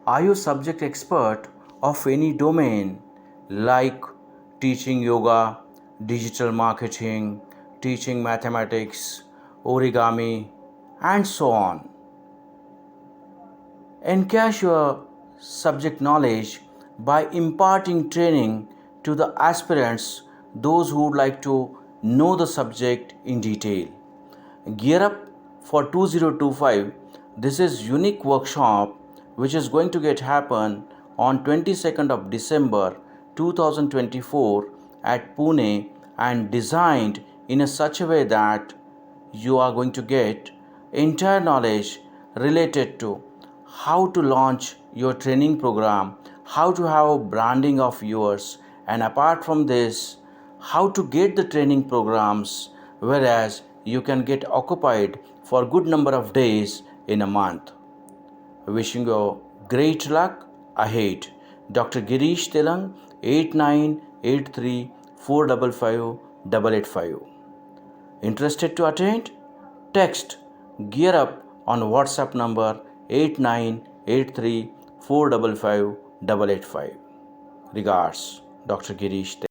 Are you subject expert of any domain like teaching yoga, digital marketing, teaching mathematics, origami, and so on? Encash your subject knowledge by imparting training to the aspirants, those who would like to know the subject in detail. Gear Up for 2025. This is unique workshop which is going to get happen on 22nd of December 2024 at Pune, and designed in a such a way that you are going to get entire knowledge related to how to launch your training program, how to have a branding of yours, and apart from this, how to get the training programs, whereas you can get occupied for a good number of days in a month. Wishing you great luck ahead. Dr. Girish Telang, 8983455885. Interested to attend? Text Gear Up on WhatsApp number 8983455885. Regards, Dr. Girish.